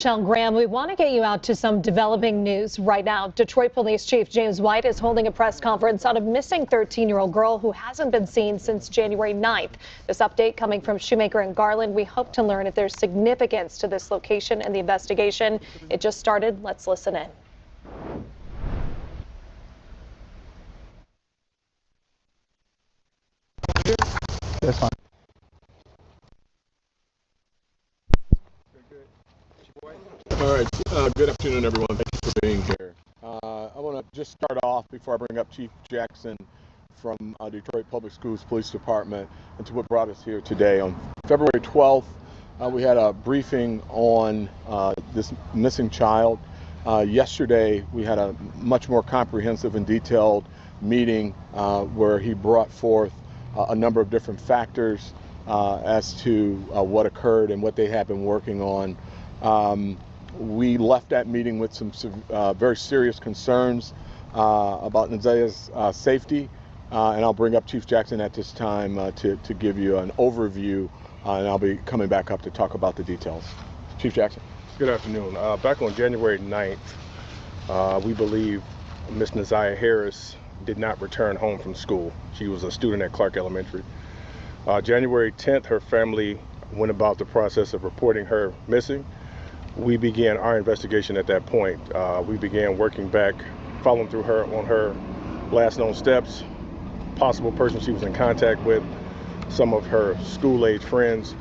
Michelle Graham, we want to get you out to some developing news right now. Detroit Police Chief James White is holding a press conference on a missing 13-year-old girl who hasn't been seen since January 9th. This update coming from Shoemaker and Garland. We hope to learn if there's significance to this location and the investigation. It just started. Let's listen in. That's fine. All right, good afternoon, everyone. Thank you for being here. I want to just start off before I bring up Chief Jackson from Detroit Public Schools Police Department and to what brought us here today. On February 12th, we had a briefing on this missing child. Yesterday, we had a much more comprehensive and detailed meeting where he brought forth a number of different factors as to what occurred and what they have been working on. We left that meeting with some very serious concerns about Nazia's safety, and I'll bring up Chief Jackson at this time to give you an overview, and I'll be coming back up to talk about the details. Chief Jackson. Good afternoon. Back on January 9th, we believe Miss Nazia Harris did not return home from school. She was a student at Clark Elementary. January 10th, her family went about the process of reporting her missing. We began our investigation at that point. We began working back, following through her on her last known steps, possible person she was in contact with, some of her school-age friends,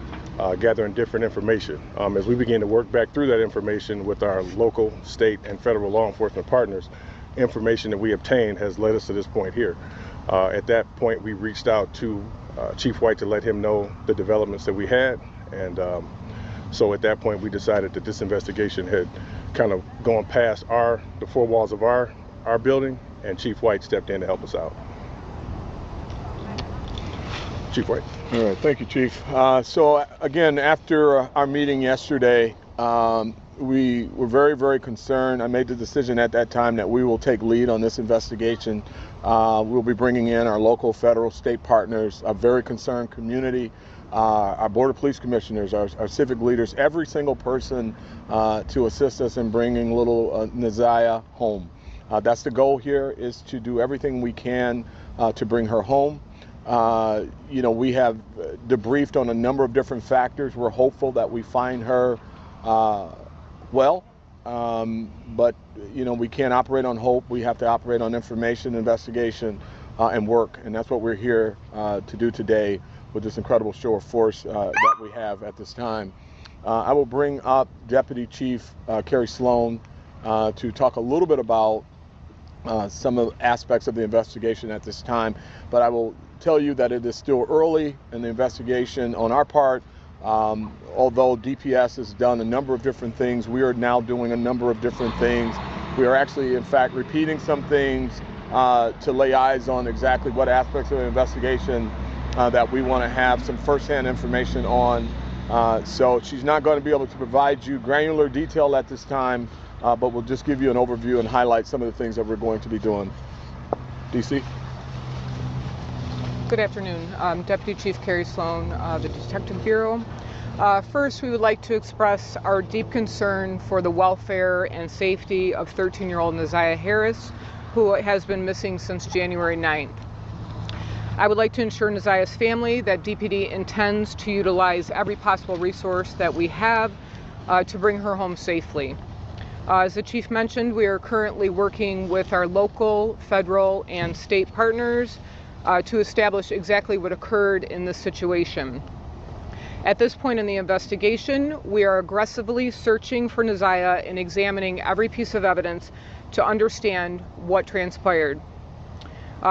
gathering different information. As we began to work back through that information with our local, state, and federal law enforcement partners, information that we obtained has led us to this point here. At that point, we reached out to Chief White to let him know the developments that we had, and so at that point, we decided that this investigation had kind of gone past the four walls of our building, and Chief White stepped in to help us out. Chief White. All right, thank you, Chief. So again, after our meeting yesterday, we were very, very concerned. I made the decision at that time that we will take lead on this investigation. We'll be bringing in our local, federal, state partners, a very concerned community, our Board of Police Commissioners, our civic leaders, every single person to assist us in bringing little Nazia home. That's the goal here, is to do everything we can to bring her home. We have debriefed on a number of different factors. We're hopeful that we find her well, but we can't operate on hope. We have to operate on information, investigation, and work, and that's what we're here to do today with this incredible show of force that we have at this time. I will bring up Deputy Chief Carrie Sloan to talk a little bit about some of the aspects of the investigation at this time, but I will tell you that it is still early in the investigation on our part. Although DPS has done a number of different things, we are now doing a number of different things. We are actually, in fact, repeating some things to lay eyes on exactly what aspects of the investigation that we want to have some firsthand information on. So she's not going to be able to provide you granular detail at this time, but we'll just give you an overview and highlight some of the things that we're going to be doing. DC? Good afternoon. Deputy Chief Carrie Sloan, the Detective Bureau. First, we would like to express our deep concern for the welfare and safety of 13-year-old Nazia Harris, who has been missing since January 9th. I would like to ensure Nazia's family that DPD intends to utilize every possible resource that we have to bring her home safely. As the Chief mentioned, we are currently working with our local, federal, and state partners to establish exactly what occurred in this situation. At this point in the investigation, we are aggressively searching for Nazia and examining every piece of evidence to understand what transpired.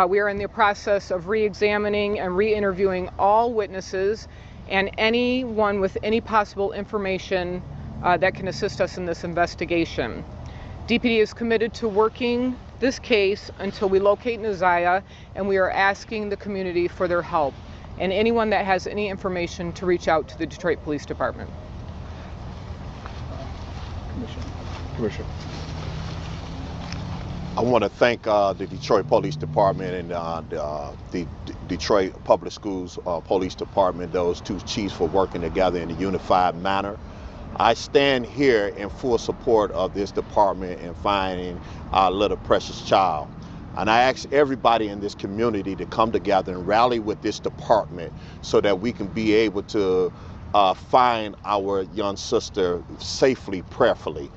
We are in the process of re-examining and re-interviewing all witnesses and anyone with any possible information that can assist us in this investigation. DPD is committed to working this case until we locate Nazia, and we are asking the community for their help and anyone that has any information to reach out to the Detroit Police Department. Commissioner. I want to thank the Detroit Police Department and the Detroit Public Schools Police Department, those two chiefs, for working together in a unified manner. I stand here in full support of this department in finding our little precious child. And I ask everybody in this community to come together and rally with this department so that we can be able to find our young sister safely, prayerfully.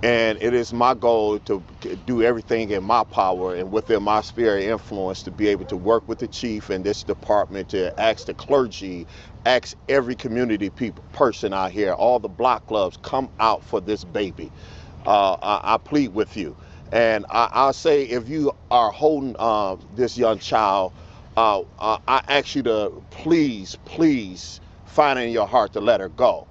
And it is my goal to do everything in my power and within my sphere of influence to be able to work with the chief and this department to ask the clergy, ask every community person out here, all the block clubs, come out for this baby. I plead with you. And I'll say, if you are holding this young child, I ask you to please find it in your heart to let her go.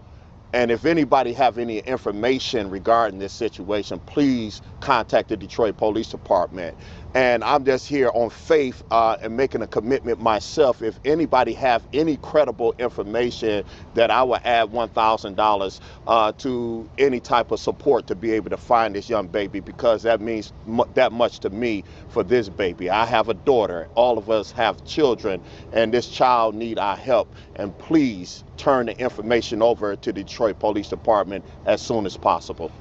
And if anybody have any information regarding this situation, please contact the Detroit Police Department. And I'm just here on faith and making a commitment myself. If anybody have any credible information, that I will add $1,000 to any type of support to be able to find this young baby, because that means that much to me for this baby. I have a daughter. All of us have children, and this child need our help. And please turn the information over to the Detroit Police Department as soon as possible.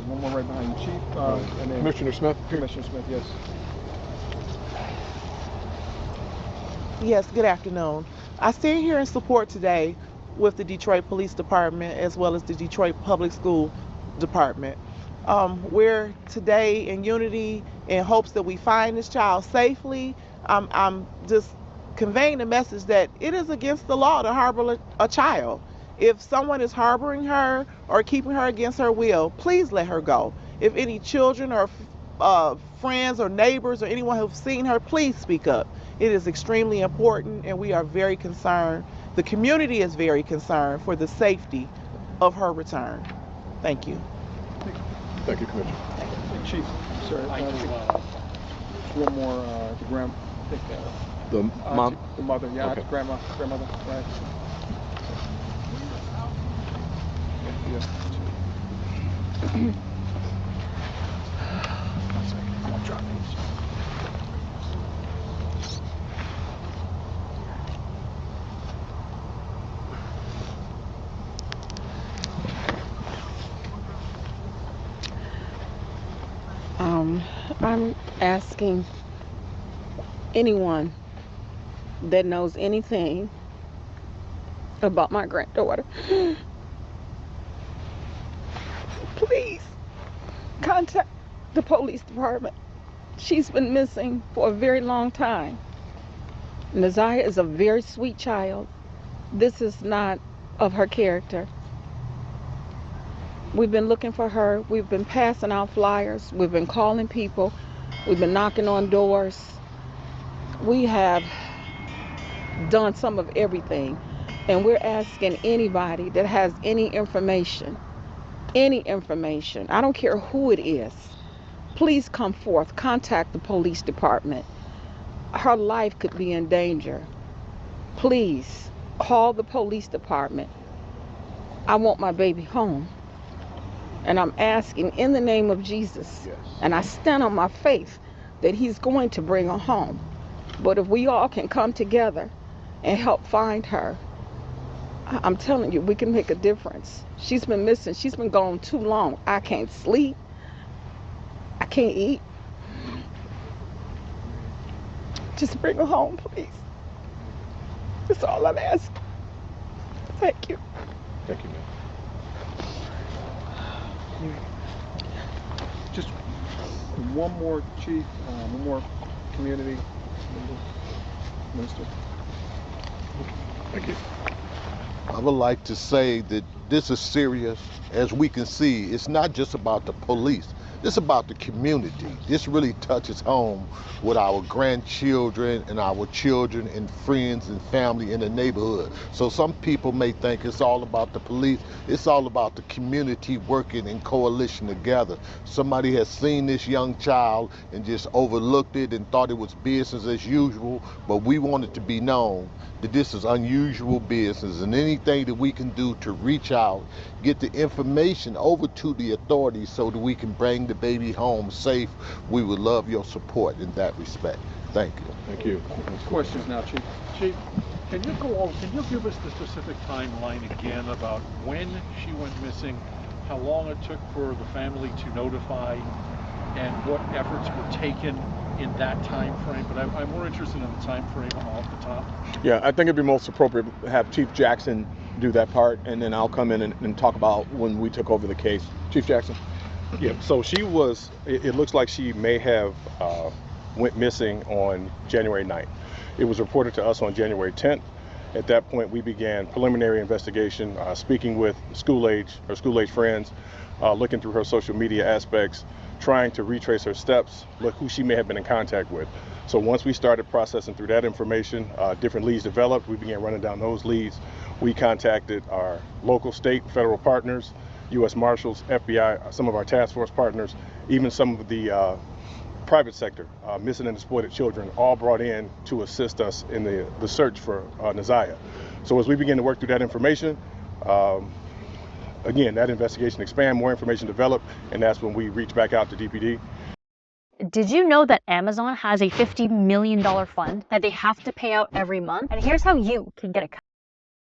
One more right behind you, Chief. And then Commissioner Smith. Commissioner Smith, yes. Yes, good afternoon. I stand here in support today with the Detroit Police Department as well as the Detroit Public School Department. We're today in unity in hopes that we find this child safely. I'm just conveying the message that it is against the law to harbor a child. If someone is harboring her or keeping her against her will, please let her go. If any children or friends or neighbors or anyone who've seen her, please speak up. It is extremely important, and we are very concerned. The community is very concerned for the safety of her return. Thank you. Thank you, Commissioner. Chief, sorry. One more, The mom? The mother, yeah, Okay. grandmother, right. Yes. I'm asking anyone that knows anything about my granddaughter, please contact the police department. She's been missing for a very long time. Naziah is a very sweet child. This is not of her character. We've been looking for her. We've been passing out flyers. We've been calling people. We've been knocking on doors. We have done some of everything. And we're asking anybody that has any information, I don't care who it is, please come forth, contact the police department. Her life could be in danger. Please call the police department. I want my baby home. And I'm asking in the name of Jesus, Yes. and I stand on my faith that he's going to bring her home. But if we all can come together and help find her, I'm telling you, we can make a difference. She's been missing. She's been gone too long. I can't sleep. I can't eat. Just bring her home, please. That's all I'm asking. Thank you. Thank you, ma'am. Just one more, Chief, one more community minister. Thank you. I would like to say that this is serious. As we can see, it's not just about the police. It's about the community. This really touches home with our grandchildren and our children and friends and family in the neighborhood. So some people may think it's all about the police. It's all about the community working in coalition together. Somebody has seen this young child and just overlooked it and thought it was business as usual, but we want it to be known that this is unusual business, and anything that we can do to reach out, get the information over to the authorities so that we can bring the baby home safe, we would love your support in that respect. Thank you. Thank you. Questions now, Chief. Chief? Can you give us the specific timeline again about when she went missing, how long it took for the family to notify, and what efforts were taken in that time frame? But I'm more interested in the time frame off the top. Yeah, I think it'd be most appropriate to have Chief Jackson do that part, and then I'll come in and talk about when we took over the case. Chief Jackson. Yeah, so she was, it looks like she may have went missing on January 9th. It was reported to us on January 10th. At that point, we began preliminary investigation, speaking with school age friends, looking through her social media aspects, trying to retrace her steps, look who she may have been in contact with. So once we started processing through that information, different leads developed. We began running down those leads. We contacted our local, state, federal partners, U.S. Marshals, FBI, some of our task force partners, even some of the private sector, missing and exploited children, all brought in to assist us in the search for Naziah. So as we begin to work through that information, again, that investigation expanded, more information developed, and that's when we reached back out to DPD. Did you know that Amazon has a $50 million fund that they have to pay out every month? And here's how you can get a cut.